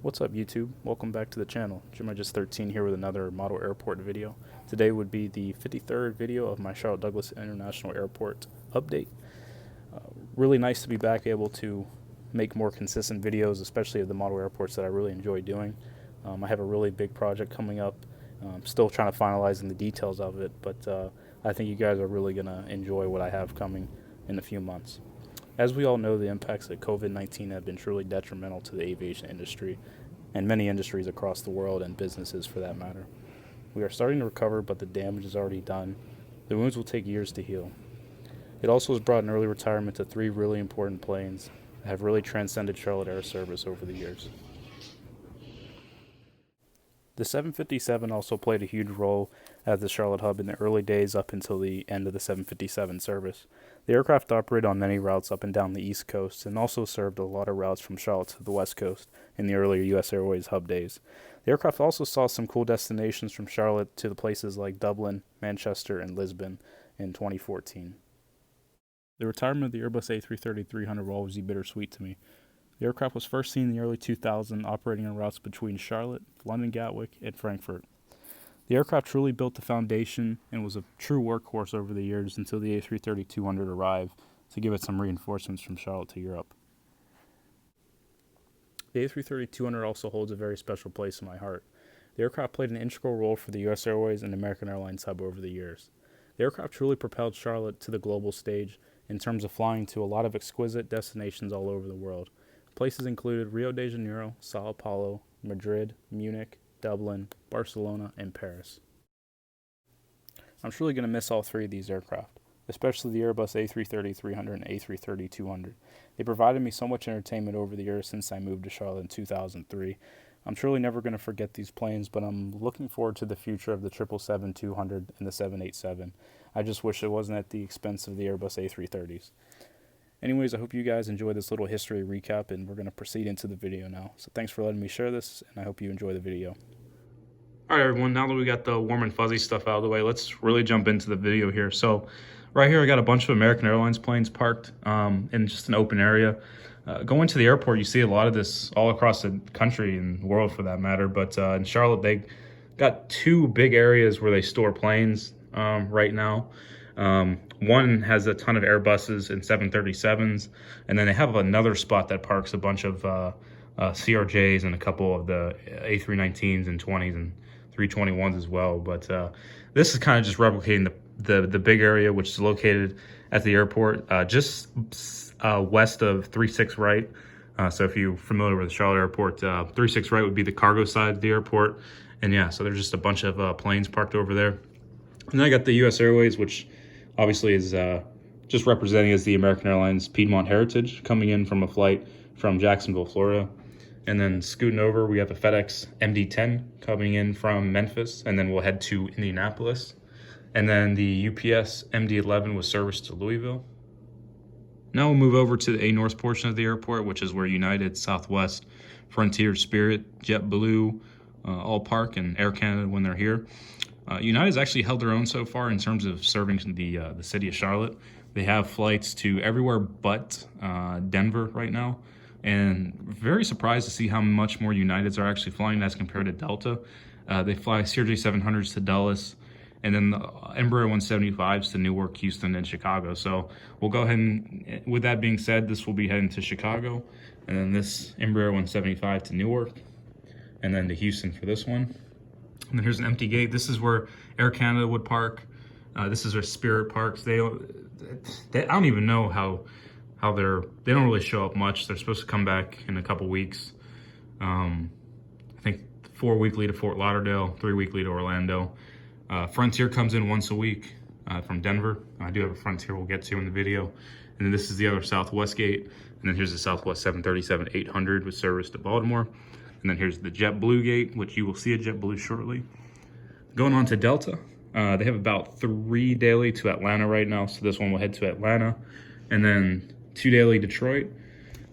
What's up YouTube? Welcome back to the channel. Gemini just 13 here with another model airport video. Today would be the 53rd video of my Charlotte Douglas International Airport update. Really nice to be back able to make more consistent videos, especially of the model airports that I really enjoy doing. I have a really big project coming up. Still trying to finalize the details of it, but I think you guys are really going to enjoy what I have coming in a few months. As we all know, the impacts of COVID-19 have been truly detrimental to the aviation industry and many industries across the world and businesses for that matter. We are starting to recover, but the damage is already done. The wounds will take years to heal. It also has brought an early retirement to 3 really important planes that have really transcended Charlotte Air Service over the years. The 757 also played a huge role at the Charlotte hub in the early days up until the end of the 757 service. The aircraft operated on many routes up and down the East Coast and also served a lot of routes from Charlotte to the West Coast in the earlier U.S. Airways hub days. The aircraft also saw some cool destinations from Charlotte to the places like Dublin, Manchester, and Lisbon in 2014. The retirement of the Airbus A330-300 will always be bittersweet to me. The aircraft was first seen in the early 2000s operating on routes between Charlotte, London Gatwick, and Frankfurt. The aircraft truly built the foundation and was a true workhorse over the years until the A330-200 arrived to give it some reinforcements from Charlotte to Europe. The A330-200 also holds a very special place in my heart. The aircraft played an integral role for the U.S. Airways and American Airlines hub over the years. The aircraft truly propelled Charlotte to the global stage in terms of flying to a lot of exquisite destinations all over the world. Places included Rio de Janeiro, Sao Paulo, Madrid, Munich, Dublin, Barcelona, and Paris. I'm truly going to miss all 3 of these aircraft, especially the Airbus A330-300 and A330-200. They provided me so much entertainment over the years since I moved to Charlotte in 2003. I'm truly never going to forget these planes, but I'm looking forward to the future of the 777-200 and the 787. I just wish it wasn't at the expense of the Airbus A330s. Anyways, I hope you guys enjoyed this little history recap, and we're going to proceed into the video now. So thanks for letting me share this, and I hope you enjoy the video. All right, everyone, now that we got the warm and fuzzy stuff out of the way, let's really jump into the video here. So right here, I got a bunch of American Airlines planes parked in just an open area. Going to the airport, you see a lot of this all across the country and the world for that matter. But in Charlotte, they got 2 big areas where they store planes right now. One has a ton of Airbuses and 737s, and then they have another spot that parks a bunch of CRJs and a couple of the A319s and 20s and 321s as well. But this is kind of just replicating the big area, which is located at the airport just west of 36 Right. So if you're familiar with the Charlotte airport, 36 Right would be the cargo side of the airport. And yeah, so there's just a bunch of planes parked over there. And then I got the U.S. Airways, which obviously is just representing as the American Airlines Piedmont Heritage, coming in from a flight from Jacksonville, Florida. And then scooting over, we have the FedEx MD-10 coming in from Memphis, and then we'll head to Indianapolis. And then the UPS MD-11 with service to Louisville. Now we'll move over to the A-North portion of the airport, which is where United, Southwest, Frontier, Spirit, JetBlue all park, and Air Canada when they're here. United's actually held their own so far in terms of serving the city of Charlotte. They have flights to everywhere but Denver right now, and very surprised to see how much more Uniteds are actually flying as compared to Delta. They fly CRJ-700s to Dulles, and then the Embraer 175s to Newark, Houston, and Chicago. So we'll go ahead and, with that being said, this will be heading to Chicago, and then this Embraer 175 to Newark, and then to Houston for this one. And then here's an empty gate. This is where Air Canada would park. This is where Spirit parks. I don't even know how they don't really show up much. They're supposed to come back in a couple weeks. I think 4 weekly to Fort Lauderdale, 3 weekly to Orlando. Frontier comes in once a week from Denver. I do have a Frontier we'll get to in the video. And then this is the other Southwest gate. And then here's the Southwest 737-800 with service to Baltimore. And then here's the JetBlue gate, which you will see at JetBlue shortly. Going on to Delta, they have about 3 daily to Atlanta right now. So this one will head to Atlanta. And then 2 daily Detroit,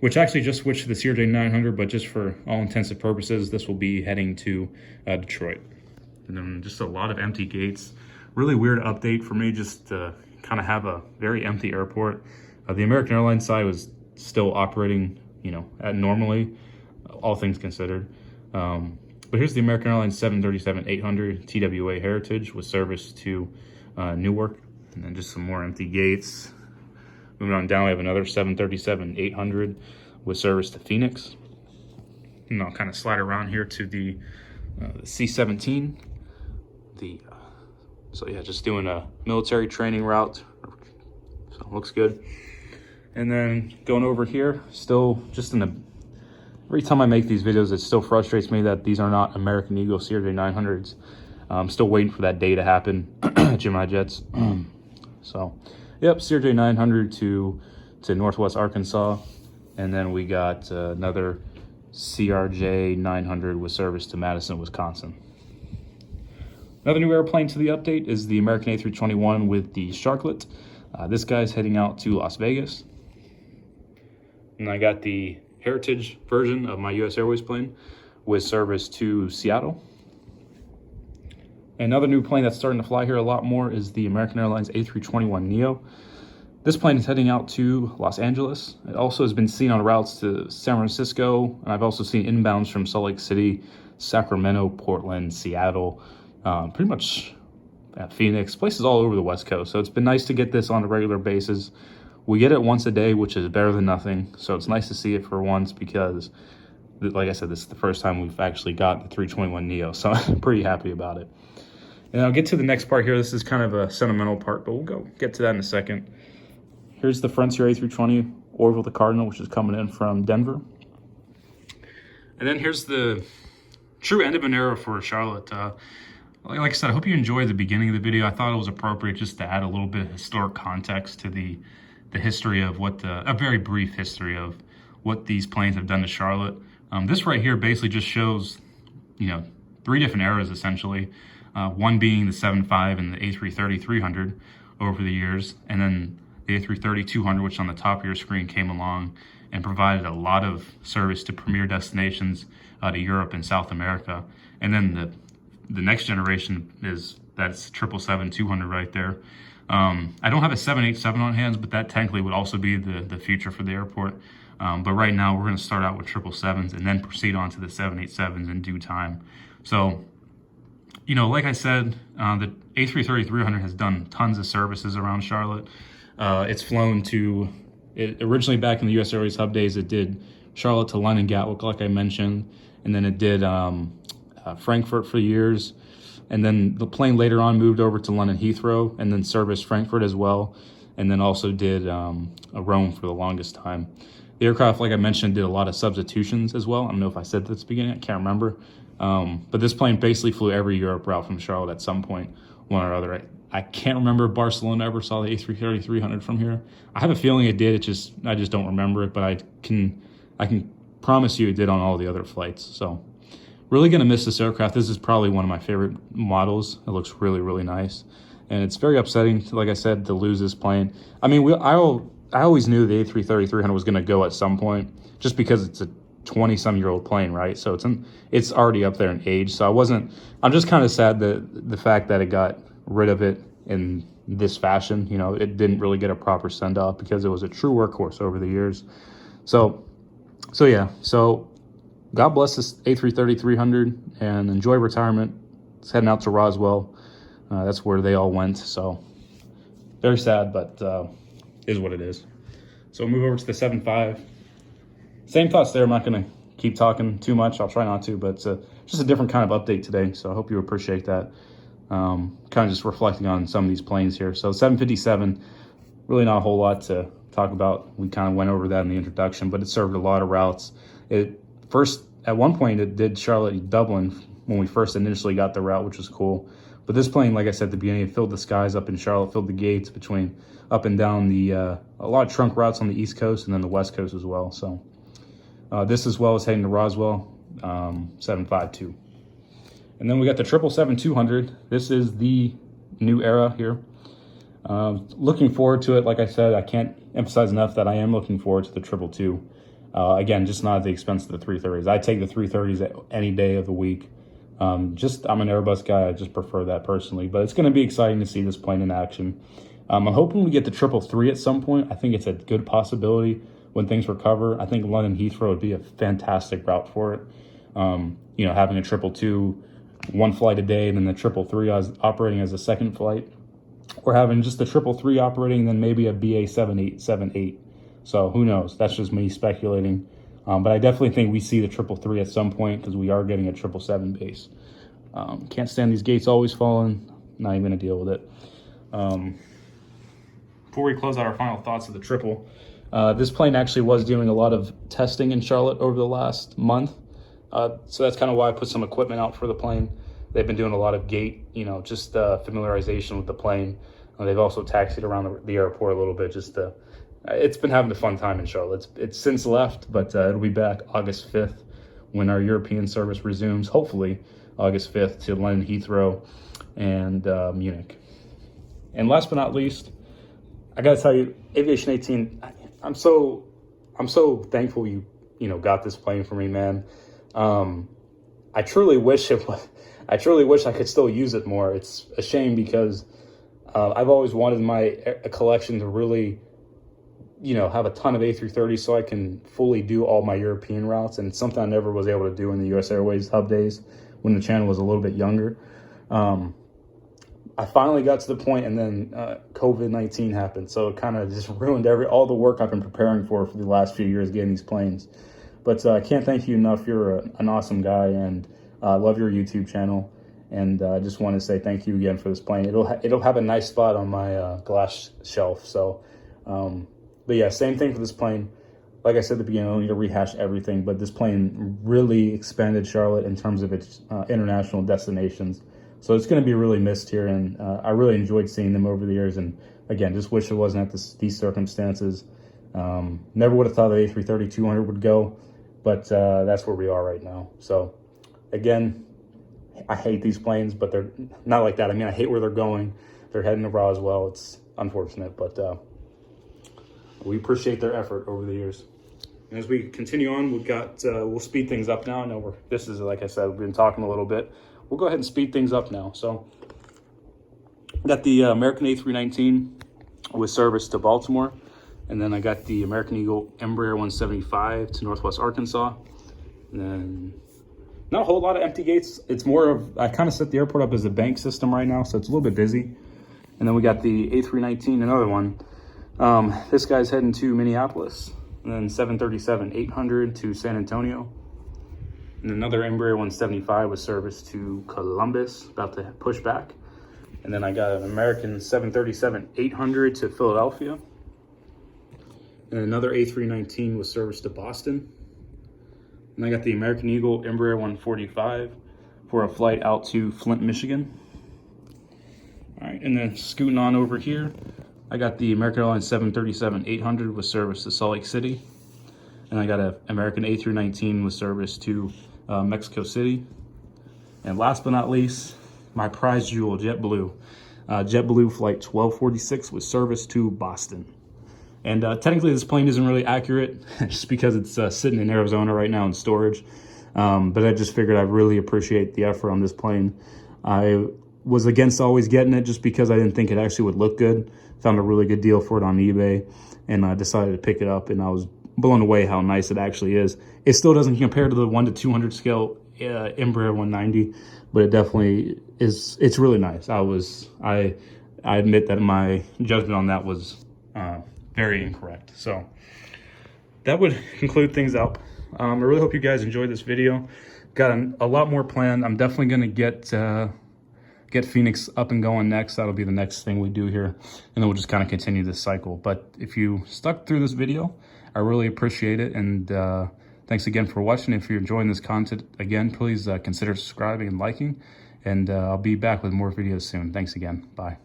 which actually just switched to the CRJ-900, but just for all intents and purposes, this will be heading to Detroit. And then just a lot of empty gates. Really weird update for me just to kind of have a very empty airport. The American Airlines side was still operating, at normally. all things considered. But here's the American Airlines 737-800 TWA Heritage with service to Newark, and then just some more empty gates. Moving on down, we have another 737-800 with service to Phoenix. And I'll kind of slide around here to the C-17. So yeah, just doing a military training route. So it looks good. And then going over here, still just in the, every time I make these videos, it still frustrates me that these are not American Eagle CRJ900s. I'm still waiting for that day to happen, Gemini jets. So, yep, CRJ900 to Northwest Arkansas. And then we got another CRJ900 with service to Madison, Wisconsin. Another new airplane to the update is the American A321 with the Sharklet. This guy's heading out to Las Vegas. And I got the Heritage version of my US Airways plane with service to Seattle. Another new plane that's starting to fly here a lot more is the American Airlines A321neo. This plane is heading out to Los Angeles. It also has been seen on routes to San Francisco, and I've also seen inbounds from Salt Lake City, Sacramento, Portland, Seattle, pretty much at Phoenix, places all over the West Coast. So it's been nice to get this on a regular basis. We get it once a day, which is better than nothing. So it's nice to see it for once because, like I said, this is the first time we've actually got the 321neo. So I'm pretty happy about it. And I'll get to the next part here. This is kind of a sentimental part, but we'll get to that in a second. Here's the Frontier A320 Orville the Cardinal, which is coming in from Denver. And then here's the true end of an era for Charlotte. Like I said, I hope you enjoyed the beginning of the video. I thought it was appropriate just to add a little bit of historic context to the history of what, a very brief history of what these planes have done to Charlotte. This right here basically just shows, three different eras essentially. One being the 7.5 and the A330-300 over the years, and then the A330-200, which on the top of your screen came along and provided a lot of service to premier destinations to Europe and South America. And then the next generation that's 777-200 right there. I don't have a 787 on hands, but that technically would also be the future for the airport. But right now we're going to start out with 777s and then proceed on to the 787s in due time. So, like I said, the A330-300 has done tons of services around Charlotte. It's flown to, originally back in the US Airways hub days, it did Charlotte to London Gatwick, like I mentioned, and then it did Frankfurt for years. And then the plane later on moved over to London Heathrow and then serviced Frankfurt as well. And then also did Rome for the longest time. The aircraft, like I mentioned, did a lot of substitutions as well. I don't know if I said that at the beginning, I can't remember. But this plane basically flew every Europe route from Charlotte at some point, one or other. I can't remember if Barcelona ever saw the A330-300 from here. I have a feeling it did, I just don't remember it, but I can promise you it did on all the other flights. So really going to miss this aircraft. This is probably one of my favorite models. It looks really, really nice. And it's very upsetting, like I said, to lose this plane. I mean, I always knew the A330-300 was going to go at some point just because it's a 20-some-year-old plane, right? So it's already up there in age. So I'm just kind of sad that the fact that it got rid of it in this fashion. It didn't really get a proper send-off because it was a true workhorse over the years. So yeah. So God bless this A330-300 and enjoy retirement. It's heading out to Roswell. That's where they all went. So very sad, but is what it is. So we'll move over to the 7.5. Same thoughts there. I'm not going to keep talking too much. I'll try not to, but just a different kind of update today. So I hope you appreciate that. Kind of just reflecting on some of these planes here. So 757, really not a whole lot to talk about. We kind of went over that in the introduction, but it served a lot of routes. At one point, it did Charlotte and Dublin when we first initially got the route, which was cool. But this plane, like I said at the beginning, it filled the skies up in Charlotte, filled the gates between up and down a lot of trunk routes on the East Coast and then the West Coast as well. So this as well is heading to Roswell, 752. And then we got the 777-200. This is the new era here. Looking forward to it. Like I said, I can't emphasize enough that I am looking forward to the 222. Again, just not at the expense of the 330s. I take the 330s any day of the week. I'm an Airbus guy. I just prefer that personally. But it's going to be exciting to see this plane in action. I'm hoping we get the 333 at some point. I think it's a good possibility. when things recover. I think London Heathrow would be a fantastic route for it. You know, having a 222, one flight a day, and then the 333 operating as a second flight, or having just the 333 operating, and then maybe a BA 7878. So who knows? That's just me speculating. But I definitely think we see the 333 at some point, because we are getting a 777 base. Can't stand these gates always falling. Not even going to deal with it. Before we close out our final thoughts of the triple, this plane actually was doing a lot of testing in Charlotte over the last month. So that's kind of why I put some equipment out for the plane. They've been doing a lot of gate, you know, just familiarization with the plane. They've also taxied around the airport a little bit. It's been having a fun time in Charlotte. It's since left, but it'll be back August 5th when our European service resumes, hopefully August 5th, to London Heathrow and Munich. And last but not least, I gotta tell you, Aviation 18, I'm so thankful you got this plane for me, man. I truly wish I could still use it more. It's a shame because I've always wanted my collection to really, have a ton of A330s so I can fully do all my European routes, and it's something I never was able to do in the US Airways hub days when the channel was a little bit younger. I finally got to the point, and then COVID-19 happened, so it kind of just ruined all the work I've been preparing for the last few years getting these planes. But I can't thank you enough. You're an awesome guy, and I love your YouTube channel. And I just want to say thank you again for this plane. It'll have a nice spot on my glass shelf. So, but yeah, same thing for this plane. Like I said at the beginning, I don't need to rehash everything, but this plane really expanded Charlotte in terms of its international destinations. So it's going to be really missed here, and I really enjoyed seeing them over the years. And again, just wish it wasn't at these circumstances. Never would have thought the A330-200 would go, but that's where we are right now. So again, I hate these planes, but they're not like that. I mean, I hate where they're going. They're heading to Roswell. It's unfortunate, but we appreciate their effort over the years. And as we continue on, we'll speed things up now. I know this is, like I said, we've been talking a little bit. We'll go ahead and speed things up now. So got the American A319 with service to Baltimore. And then I got the American Eagle Embraer 175 to Northwest Arkansas. And then not a whole lot of empty gates. It's more of, I kind of set the airport up as a bank system right now, so it's a little bit busy. And then we got the A319, another one. This guy's heading to Minneapolis. And then 737-800 to San Antonio. And another Embraer 175 with service to Columbus, about to push back. And then I got an American 737-800 to Philadelphia. And another A319 with service to Boston. And I got the American Eagle Embraer 145 for a flight out to Flint, Michigan. All right, and then scooting on over here, I got the American Airlines 737-800 with service to Salt Lake City. And I got an American A319 with service to Mexico City. And last but not least, my prize jewel, JetBlue. JetBlue flight 1246 with service to Boston. And technically this plane isn't really accurate just because it's sitting in Arizona right now in storage. But I just figured I really appreciate the effort on this plane. I was against always getting it just because I didn't think it actually would look good. Found a really good deal for it on eBay, and I decided to pick it up, and I was blown away how nice it actually is. It still doesn't compare to the 1:200 scale Embraer 190, but it definitely is. It's really nice. I admit that my judgment on that was very incorrect. So that would conclude things up. I really hope you guys enjoyed this video. Got a lot more planned. I'm definitely going to get Phoenix up and going next. That'll be the next thing we do here, and then we'll just kind of continue this cycle. But if you stuck through this video, I really appreciate it, and thanks again for watching. If you're enjoying this content, again, please consider subscribing and liking, and I'll be back with more videos soon. Thanks again. Bye.